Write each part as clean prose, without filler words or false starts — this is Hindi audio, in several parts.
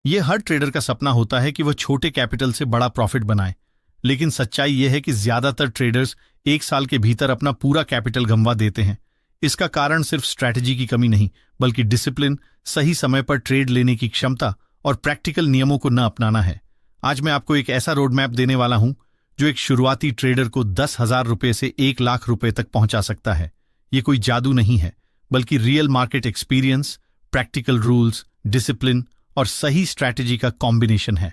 ये हर ट्रेडर का सपना होता है कि वह छोटे कैपिटल से बड़ा प्रॉफिट बनाए, लेकिन सच्चाई यह है कि ज्यादातर ट्रेडर्स 1 साल के भीतर अपना पूरा कैपिटल गंवा देते हैं। इसका कारण सिर्फ स्ट्रैटेजी की कमी नहीं, बल्कि डिसिप्लिन, सही समय पर ट्रेड लेने की क्षमता और प्रैक्टिकल नियमों को न अपनाना है। आज मैं आपको एक ऐसा रोड मैप देने वाला हूं जो एक शुरुआती ट्रेडर को 10,000 रुपए से 1 लाख रुपए तक पहुंचा सकता है। ये कोई जादू नहीं है, बल्कि real market experience, practical rules, discipline और सही स्ट्रैटेजी का कॉम्बिनेशन है।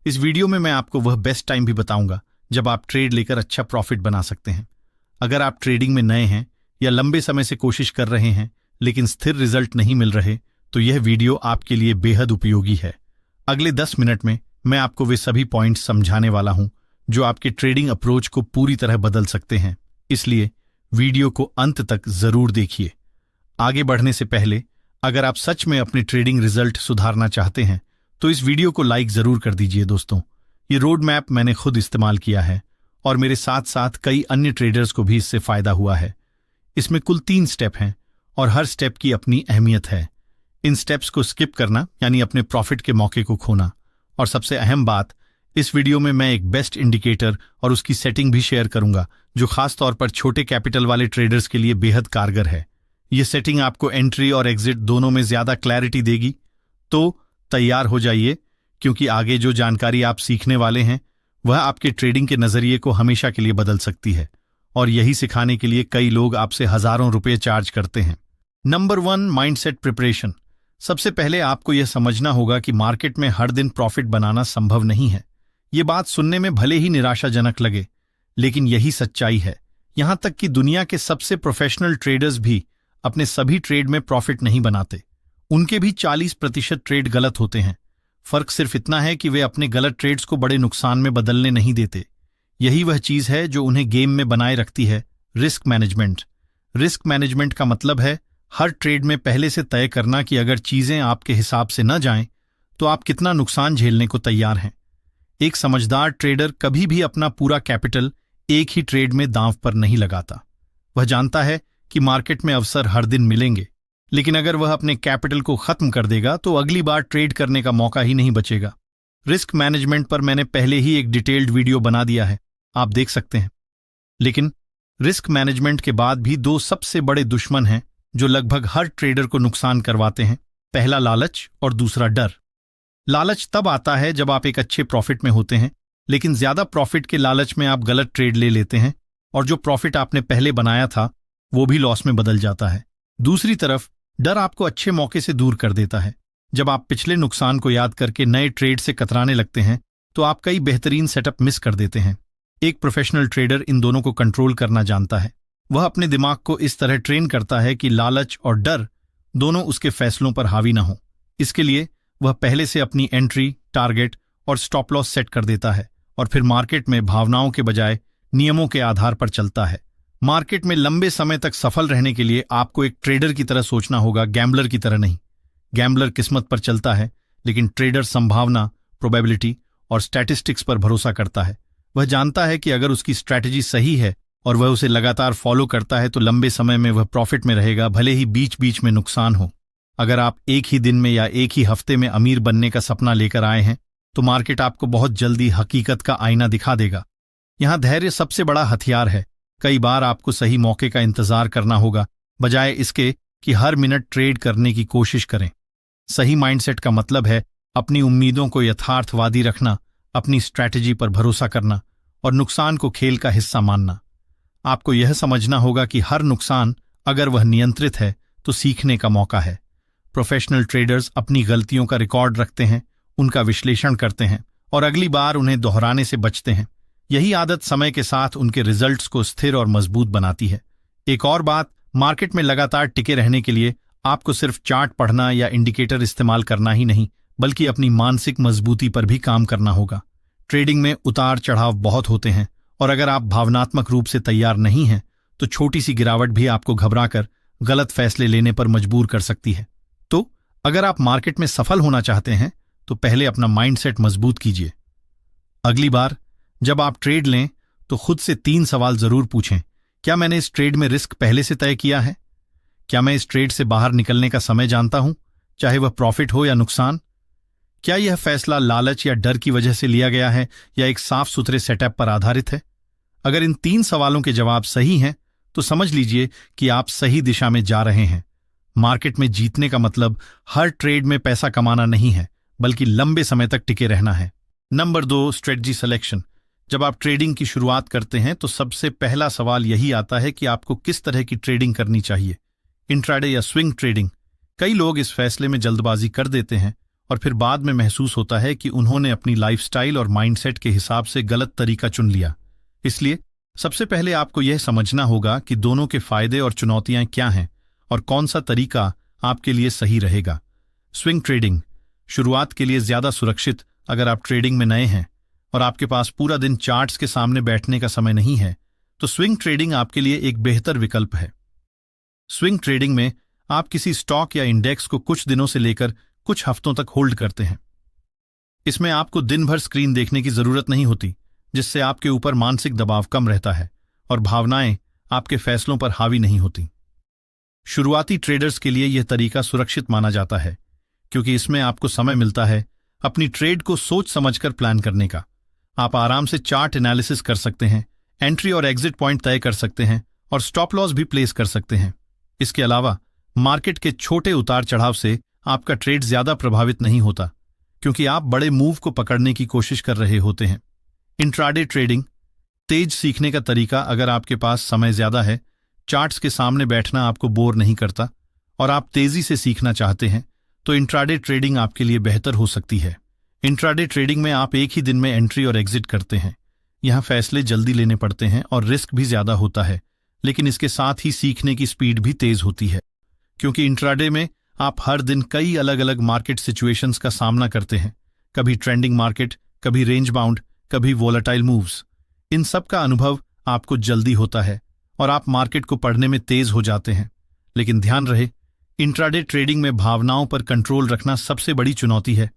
इस वीडियो में मैं आपको वह बेस्ट टाइम भी बताऊंगा जब आप ट्रेड लेकर अच्छा प्रॉफिट बना सकते हैं। अगर आप ट्रेडिंग में नए हैं या लंबे समय से कोशिश कर रहे हैं लेकिन स्थिर रिजल्ट नहीं मिल रहे, तो यह वीडियो आपके लिए बेहद उपयोगी है। अगले 10 मिनट में मैं आपको वे सभी पॉइंट्स समझाने वाला हूं जो आपके ट्रेडिंग अप्रोच को पूरी तरह बदल सकते हैं, इसलिए वीडियो को अंत तक जरूर देखिए। आगे बढ़ने से पहले अगर आप सच में अपने ट्रेडिंग रिजल्ट सुधारना चाहते हैं तो इस वीडियो को लाइक जरूर कर दीजिए। दोस्तों, ये रोड मैप मैंने खुद इस्तेमाल किया है और मेरे साथ साथ कई अन्य ट्रेडर्स को भी इससे फायदा हुआ है। इसमें कुल 3 स्टेप हैं और हर स्टेप की अपनी अहमियत है। इन स्टेप्स को स्किप करना यानी अपने प्रॉफिट के मौके को खोना। और सबसे अहम बात, इस वीडियो में मैं एक बेस्ट इंडिकेटर और उसकी सेटिंग भी शेयर करूंगा जो खास तौर पर छोटे कैपिटल वाले ट्रेडर्स के लिए बेहद कारगर है। यह सेटिंग आपको एंट्री और एग्जिट दोनों में ज्यादा क्लैरिटी देगी। तो तैयार हो जाइए, क्योंकि आगे जो जानकारी आप सीखने वाले हैं वह आपके ट्रेडिंग के नजरिए को हमेशा के लिए बदल सकती है। और यही सिखाने के लिए कई लोग आपसे हजारों रुपए चार्ज करते हैं। Number 1, mindset preparation. सबसे पहले आपको यह समझना होगा कि मार्केट में हर दिन प्रॉफिट बनाना संभव नहीं है। ये बात सुनने में भले ही निराशाजनक लगे, लेकिन यही सच्चाई है। यहां तक कि दुनिया के सबसे प्रोफेशनल ट्रेडर्स भी अपने सभी ट्रेड में प्रॉफिट नहीं बनाते। उनके भी 40% ट्रेड गलत होते हैं। फर्क सिर्फ इतना है कि वे अपने गलत ट्रेड्स को बड़े नुकसान में बदलने नहीं देते। यही वह चीज है जो उन्हें गेम में बनाए रखती है, रिस्क मैनेजमेंट। रिस्क मैनेजमेंट का मतलब है हर ट्रेड में पहले से तय करना कि अगर चीजें आपके हिसाब से न जाएं, तो आप कितना नुकसान झेलने को तैयार हैं। एक समझदार ट्रेडर कभी भी अपना पूरा कैपिटल एक ही ट्रेड में दांव पर नहीं लगाता। वह जानता है कि मार्केट में अवसर हर दिन मिलेंगे, लेकिन अगर वह अपने कैपिटल को खत्म कर देगा तो अगली बार ट्रेड करने का मौका ही नहीं बचेगा। रिस्क मैनेजमेंट पर मैंने पहले ही एक डिटेल्ड वीडियो बना दिया है, आप देख सकते हैं। लेकिन रिस्क मैनेजमेंट के बाद भी 2 सबसे बड़े दुश्मन हैं जो लगभग हर ट्रेडर को नुकसान करवाते हैं। पहला लालच और दूसरा डर। लालच तब आता है जब आप एक अच्छे प्रॉफिट में होते हैं, लेकिन ज्यादा प्रॉफिट के लालच में आप गलत ट्रेड ले लेते हैं और जो प्रॉफिट आपने पहले बनाया था वो भी लॉस में बदल जाता है। दूसरी तरफ डर आपको अच्छे मौके से दूर कर देता है। जब आप पिछले नुकसान को याद करके नए ट्रेड से कतराने लगते हैं तो आप कई बेहतरीन सेटअप मिस कर देते हैं। एक प्रोफेशनल ट्रेडर इन दोनों को कंट्रोल करना जानता है। वह अपने दिमाग को इस तरह ट्रेन करता है कि लालच और डर दोनों उसके फैसलों पर हावी ना हो। इसके लिए वह पहले से अपनी एंट्री, टारगेट और स्टॉप लॉस सेट कर देता है और फिर मार्केट में भावनाओं के बजाय नियमों के आधार पर चलता है। मार्केट में लंबे समय तक सफल रहने के लिए आपको एक ट्रेडर की तरह सोचना होगा, गैम्बलर की तरह नहीं। गैम्बलर किस्मत पर चलता है, लेकिन ट्रेडर संभावना, प्रोबेबिलिटी और स्टैटिस्टिक्स पर भरोसा करता है। वह जानता है कि अगर उसकी स्ट्रैटेजी सही है और वह उसे लगातार फॉलो करता है तो लंबे समय में वह प्रॉफिट में रहेगा, भले ही बीच बीच में नुकसान हो। अगर आप एक ही दिन में या एक ही हफ्ते में अमीर बनने का सपना लेकर आए हैं तो मार्केट आपको बहुत जल्दी हकीकत का आईना दिखा देगा। यहां धैर्य सबसे बड़ा हथियार है। कई बार आपको सही मौके का इंतजार करना होगा, बजाय इसके कि हर मिनट ट्रेड करने की कोशिश करें। सही माइंडसेट का मतलब है अपनी उम्मीदों को यथार्थवादी रखना, अपनी स्ट्रैटेजी पर भरोसा करना और नुकसान को खेल का हिस्सा मानना। आपको यह समझना होगा कि हर नुकसान, अगर वह नियंत्रित है, तो सीखने का मौका है। प्रोफेशनल ट्रेडर्स अपनी गलतियों का रिकॉर्ड रखते हैं, उनका विश्लेषण करते हैं और अगली बार उन्हें दोहराने से बचते हैं। यही आदत समय के साथ उनके रिजल्ट्स को स्थिर और मजबूत बनाती है। एक और बात, मार्केट में लगातार टिके रहने के लिए आपको सिर्फ चार्ट पढ़ना या इंडिकेटर इस्तेमाल करना ही नहीं, बल्कि अपनी मानसिक मजबूती पर भी काम करना होगा। ट्रेडिंग में उतार चढ़ाव बहुत होते हैं और अगर आप भावनात्मक रूप से तैयार नहीं हैं तो छोटी सी गिरावट भी आपको घबराकर गलत फैसले लेने पर मजबूर कर सकती है। तो अगर आप मार्केट में सफल होना चाहते हैं तो पहले अपना माइंडसेट मजबूत कीजिए। अगली बार जब आप ट्रेड लें तो खुद से 3 सवाल जरूर पूछें। क्या मैंने इस ट्रेड में रिस्क पहले से तय किया है? क्या मैं इस ट्रेड से बाहर निकलने का समय जानता हूं, चाहे वह प्रॉफिट हो या नुकसान? क्या यह फैसला लालच या डर की वजह से लिया गया है या एक साफ सुथरे सेटअप पर आधारित है? अगर इन 3 सवालों के जवाब सही हैं तो समझ लीजिए कि आप सही दिशा में जा रहे हैं। मार्केट में जीतने का मतलब हर ट्रेड में पैसा कमाना नहीं है, बल्कि लंबे समय तक टिके रहना है। Number 2, strategy selection. जब आप ट्रेडिंग की शुरुआत करते हैं तो सबसे पहला सवाल यही आता है कि आपको किस तरह की ट्रेडिंग करनी चाहिए, इंट्राडे या स्विंग ट्रेडिंग। कई लोग इस फैसले में जल्दबाजी कर देते हैं और फिर बाद में महसूस होता है कि उन्होंने अपनी लाइफस्टाइल और माइंडसेट के हिसाब से गलत तरीका चुन लिया। इसलिए सबसे पहले आपको यह समझना होगा कि दोनों के फायदे और चुनौतियां क्या हैं और कौन सा तरीका आपके लिए सही रहेगा। स्विंग ट्रेडिंग शुरुआत के लिए ज्यादा सुरक्षित। अगर आप ट्रेडिंग में नए हैं और आपके पास पूरा दिन चार्ट्स के सामने बैठने का समय नहीं है, तो स्विंग ट्रेडिंग आपके लिए एक बेहतर विकल्प है। स्विंग ट्रेडिंग में आप किसी स्टॉक या इंडेक्स को कुछ दिनों से लेकर कुछ हफ्तों तक होल्ड करते हैं। इसमें आपको दिन भर स्क्रीन देखने की जरूरत नहीं होती, जिससे आपके ऊपर मानसिक दबाव कम रहता है और भावनाएं आपके फैसलों पर हावी नहीं होती। शुरुआती ट्रेडर्स के लिए यह तरीका सुरक्षित माना जाता है, क्योंकि इसमें आपको समय मिलता है अपनी ट्रेड को सोच समझकर प्लान करने का। आप आराम से चार्ट एनालिसिस कर सकते हैं, एंट्री और एग्जिट पॉइंट तय कर सकते हैं और स्टॉप लॉस भी प्लेस कर सकते हैं। इसके अलावा मार्केट के छोटे उतार चढ़ाव से आपका ट्रेड ज्यादा प्रभावित नहीं होता, क्योंकि आप बड़े मूव को पकड़ने की कोशिश कर रहे होते हैं। इंट्राडे ट्रेडिंग तेज सीखने का तरीका। अगर आपके पास समय ज्यादा है, चार्ट्स के सामने बैठना आपको बोर नहीं करता और आप तेजी से सीखना चाहते हैं, तो इंट्राडे ट्रेडिंग आपके लिए बेहतर हो सकती है। इंट्राडे ट्रेडिंग में आप एक ही दिन में एंट्री और एग्जिट करते हैं। यहां फैसले जल्दी लेने पड़ते हैं और रिस्क भी ज्यादा होता है, लेकिन इसके साथ ही सीखने की स्पीड भी तेज होती है, क्योंकि इंट्राडे में आप हर दिन कई अलग अलग मार्केट सिचुएशंस का सामना करते हैं। कभी ट्रेंडिंग मार्केट, कभी रेंज बाउंड, कभी वोलेटाइल मूव्स। इन सब का अनुभव आपको जल्दी होता है और आप मार्केट को पढ़ने में तेज हो जाते हैं। लेकिन ध्यान रहे, इंट्राडे ट्रेडिंग में भावनाओं पर कंट्रोल रखना सबसे बड़ी चुनौती है।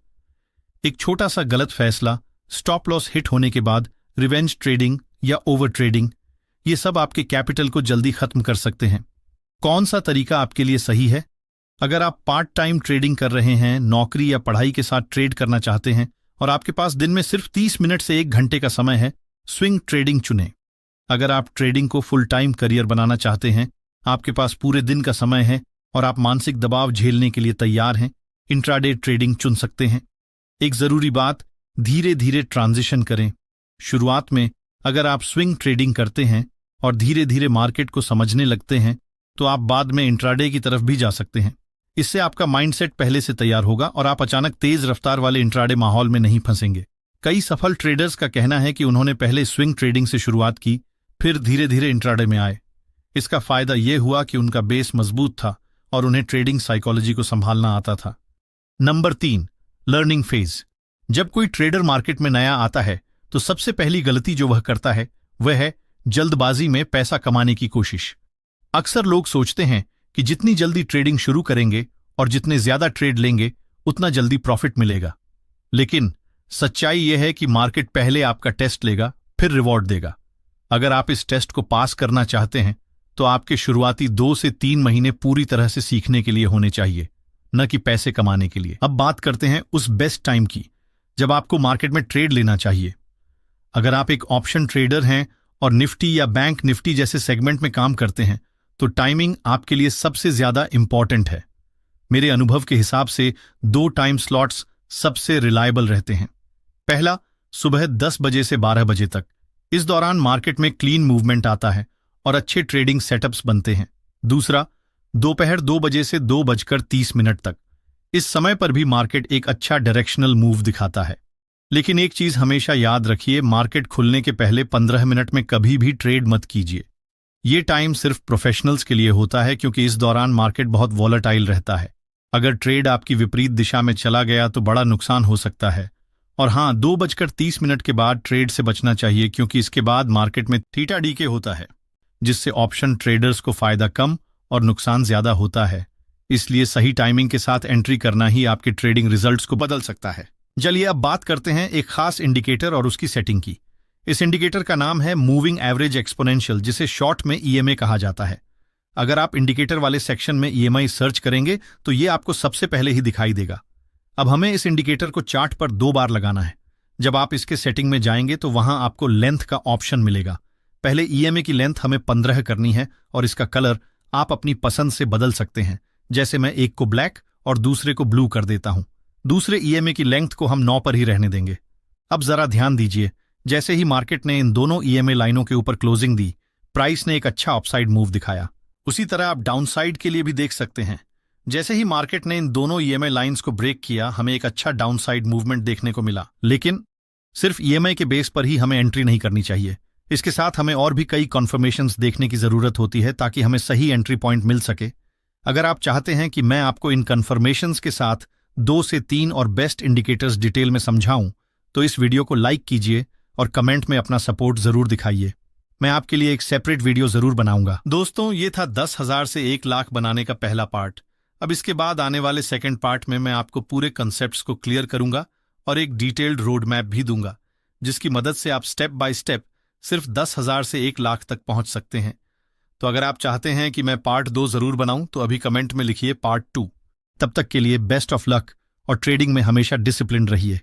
एक छोटा सा गलत फैसला, स्टॉप लॉस हिट होने के बाद रिवेंज ट्रेडिंग या ओवर ट्रेडिंग, ये सब आपके कैपिटल को जल्दी खत्म कर सकते हैं। कौन सा तरीका आपके लिए सही है? अगर आप पार्ट टाइम ट्रेडिंग कर रहे हैं, नौकरी या पढ़ाई के साथ ट्रेड करना चाहते हैं और आपके पास दिन में सिर्फ 30 मिनट से 1 घंटे का समय है, स्विंग ट्रेडिंग चुनें। अगर आप ट्रेडिंग को फुल टाइम करियर बनाना चाहते हैं, आपके पास पूरे दिन का समय है और आप मानसिक दबाव झेलने के लिए तैयार हैं, इंट्राडे ट्रेडिंग चुन सकते हैं। एक जरूरी बात, धीरे धीरे ट्रांजिशन करें। शुरुआत में अगर आप स्विंग ट्रेडिंग करते हैं और धीरे धीरे मार्केट को समझने लगते हैं, तो आप बाद में इंट्राडे की तरफ भी जा सकते हैं। इससे आपका माइंडसेट पहले से तैयार होगा और आप अचानक तेज रफ्तार वाले इंट्राडे माहौल में नहीं फंसेंगे। कई सफल ट्रेडर्स का कहना है कि उन्होंने पहले स्विंग ट्रेडिंग से शुरुआत की, फिर धीरे धीरे इंट्राडे में आए। इसका फायदा यह हुआ कि उनका बेस मजबूत था और उन्हें ट्रेडिंग साइकोलॉजी को संभालना आता था। Number 3, learning phase. जब कोई ट्रेडर मार्केट में नया आता है तो सबसे पहली गलती जो वह करता है वह है जल्दबाजी में पैसा कमाने की कोशिश। अक्सर लोग सोचते हैं कि जितनी जल्दी ट्रेडिंग शुरू करेंगे और जितने ज्यादा ट्रेड लेंगे उतना जल्दी प्रॉफिट मिलेगा। लेकिन सच्चाई यह है कि मार्केट पहले आपका टेस्ट लेगा, फिर रिवॉर्ड देगा। अगर आप इस टेस्ट को पास करना चाहते हैं तो आपके शुरुआती 2 से 3 महीने पूरी तरह से सीखने के लिए होने चाहिए, न कि पैसे कमाने के लिए। अब बात करते हैं उस बेस्ट टाइम की जब आपको मार्केट में ट्रेड लेना चाहिए। अगर आप एक ऑप्शन ट्रेडर हैं और निफ्टी या बैंक निफ्टी जैसे सेगमेंट में काम करते हैं, तो टाइमिंग आपके लिए सबसे ज्यादा इंपॉर्टेंट है। मेरे अनुभव के हिसाब से 2 टाइम स्लॉट्स सबसे रिलायबल रहते हैं। पहला, सुबह 10 बजे से 12 बजे तक। इस दौरान मार्केट में क्लीन मूवमेंट आता है और अच्छे ट्रेडिंग सेटअप्स बनते हैं। दूसरा, दोपहर 2 बजे से 2:30 तक। इस समय पर भी मार्केट एक अच्छा डायरेक्शनल मूव दिखाता है। लेकिन एक चीज हमेशा याद रखिए, मार्केट खुलने के पहले 15 मिनट में कभी भी ट्रेड मत कीजिए। ये टाइम सिर्फ प्रोफेशनल्स के लिए होता है, क्योंकि इस दौरान मार्केट बहुत वॉलेटाइल रहता है। अगर ट्रेड आपकी विपरीत दिशा में चला गया तो बड़ा नुकसान हो सकता है। और हां, 2:30 के बाद ट्रेड से बचना चाहिए, क्योंकि इसके बाद मार्केट में थीटा डीके होता है, जिससे ऑप्शन ट्रेडर्स को फायदा कम और नुकसान ज्यादा होता है। इसलिए सही टाइमिंग के साथ एंट्री करना ही आपके ट्रेडिंग रिजल्ट्स को बदल सकता है। चलिए अब बात करते हैं एक खास इंडिकेटर और उसकी सेटिंग की। इस इंडिकेटर का नाम है मूविंग एवरेज एक्सपोनेंशियल, जिसे शॉर्ट में ईएमए कहा जाता है। अगर आप इंडिकेटर वाले सेक्शन में ईएमआई सर्च करेंगे तो ये आपको सबसे पहले ही दिखाई देगा। अब हमें इस इंडिकेटर को चार्ट पर 2 बार लगाना है। जब आप इसके सेटिंग में जाएंगे तो वहां आपको लेंथ का ऑप्शन मिलेगा। पहले ईएमए की लेंथ हमें 15 करनी है और इसका कलर आप अपनी पसंद से बदल सकते हैं। जैसे मैं एक को ब्लैक और दूसरे को ब्लू कर देता हूं। दूसरे ईएमए की लेंथ को हम 9 पर ही रहने देंगे। अब जरा ध्यान दीजिए, जैसे ही मार्केट ने इन दोनों ईएमए लाइनों के ऊपर क्लोजिंग दी, प्राइस ने एक अच्छा अपसाइड मूव दिखाया। उसी तरह आप डाउनसाइड के लिए भी देख सकते हैं। जैसे ही मार्केट ने इन दोनों ईएमए लाइंस को ब्रेक किया, हमें एक अच्छा डाउनसाइड मूवमेंट देखने को मिला। लेकिन सिर्फ ईएमए के बेस पर ही हमें एंट्री नहीं करनी चाहिए। इसके साथ हमें और भी कई कन्फर्मेशंस देखने की जरूरत होती है ताकि हमें सही एंट्री पॉइंट मिल सके। अगर आप चाहते हैं कि मैं आपको इन कन्फर्मेशंस के साथ 2 से 3 और बेस्ट इंडिकेटर्स डिटेल में समझाऊं, तो इस वीडियो को लाइक कीजिए और कमेंट में अपना सपोर्ट जरूर दिखाइए। मैं आपके लिए एक सेपरेट वीडियो जरूर बनाऊंगा। दोस्तों, ये था 10,000 से 1 लाख बनाने का पहला पार्ट। अब इसके बाद आने वाले सेकंड पार्ट में मैं आपको पूरे कंसेप्ट्स को क्लियर करूंगा और एक डिटेल्ड रोड मैप भी दूंगा, जिसकी मदद से आप स्टेप बाय स्टेप सिर्फ 10,000 से 1 लाख तक पहुंच सकते हैं। तो अगर आप चाहते हैं कि मैं पार्ट 2 जरूर बनाऊं तो अभी कमेंट में लिखिए पार्ट 2। तब तक के लिए बेस्ट ऑफ लक और ट्रेडिंग में हमेशा डिसिप्लिन रहिए।